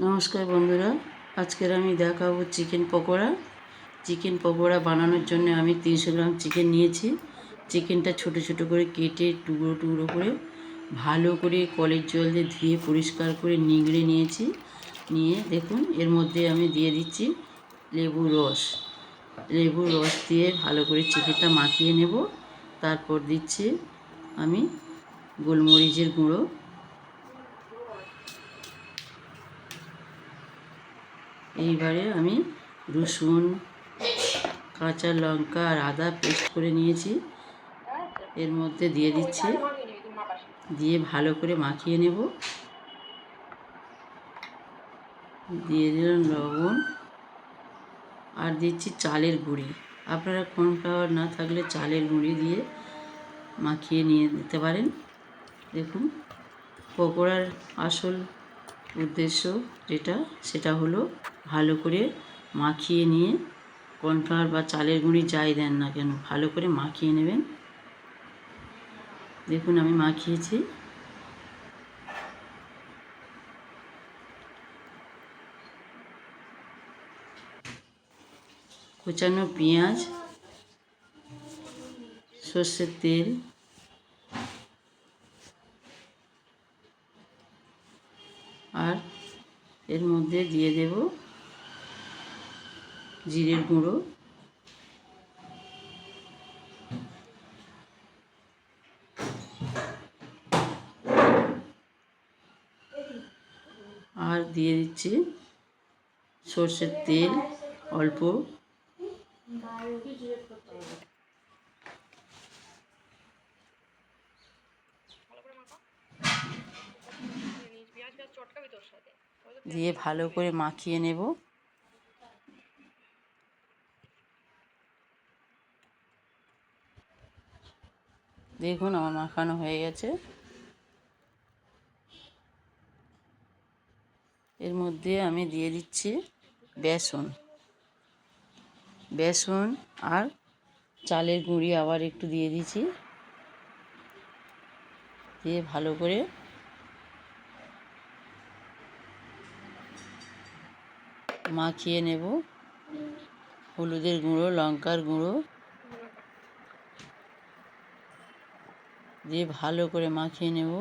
নমস্কার বন্ধুরা, আজকের আমি দেখাবো চিকেন পকোড়া। চিকেন পকোড়া বানানোর জন্য আমি 300 গ্রাম চিকেন নিয়েছি। চিকেনটা ছোট ছোট করে কেটে টুকরো টুকরো করে ভালো করে কলের জল দিয়ে ধুয়ে পরিষ্কার করে নিংড়ে নিয়েছি। নিয়ে দেখুন, এর মধ্যে আমি দিয়ে দিচ্ছি লেবুর রস। লেবুর রস দিয়ে ভালো করে চিকেনটা মাখিয়ে নেব। তারপর দিচ্ছি আমি গোলমরিচের গুঁড়ো, এইবারে আমি রসুন, কাঁচা লঙ্কা আর আদা পেস্ট করে নিয়েছি, এর মধ্যে দিয়ে দিচ্ছি। দিয়ে ভালো করে মাখিয়ে নেব। দিয়ে দিলাম লবণ আর দিচ্ছি চালের গুঁড়ি। আপনারা কর্নফ্লাওয়ার না থাকলে চালের গুঁড়ি দিয়ে মাখিয়ে নিয়ে নিতে পারেন। দেখুন, পকোড়ার আসল উদ্দেশ্য সেটা হলো ভালো করে মাখিয়ে নিয়ে, কর্নফ্লাওয়ার বা চালের গুঁড়ি যাই দেন না কেন ভালো করে মাখিয়ে নেবেন। দেখুন আমি মাখিয়েছি। কুচানো পেঁয়াজ, সর্ষের তেল, আর এর মধ্যে দিয়ে দেব জিরের গুঁড়ো, আর দিয়ে দিচ্ছি সর্ষের তেল অল্প। দিয়ে ভালো করে মাখিয়ে নেব। দেখুন আমার মাখানো হয়ে গেছে। এর মধ্যে আমি দিয়ে দিচ্ছি বেসন আর চালের গুঁড়ি আবার একটু দিয়ে দিচ্ছি। দিয়ে ভালো করে মাখিয়ে নেব। হলুদের গুঁড়ো, লঙ্কার গুঁড়ো দিয়ে ভালো করে মাখিয়ে নেব।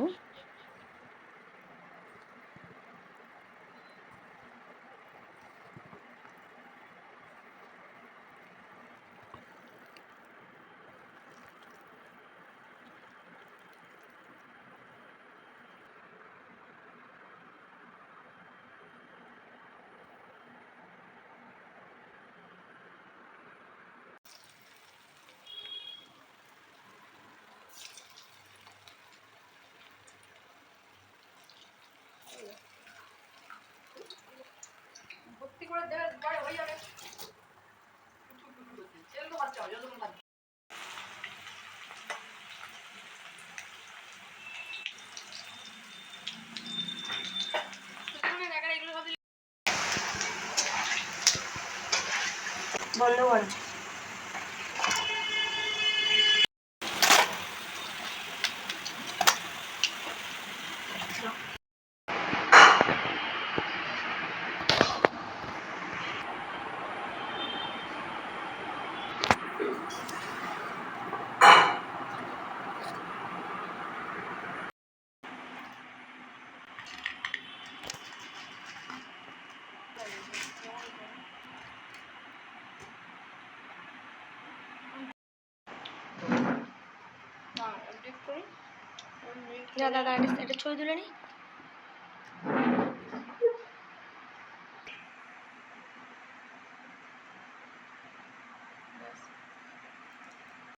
বন্ধ করো। দাদা এটা ছবি তুলে নি।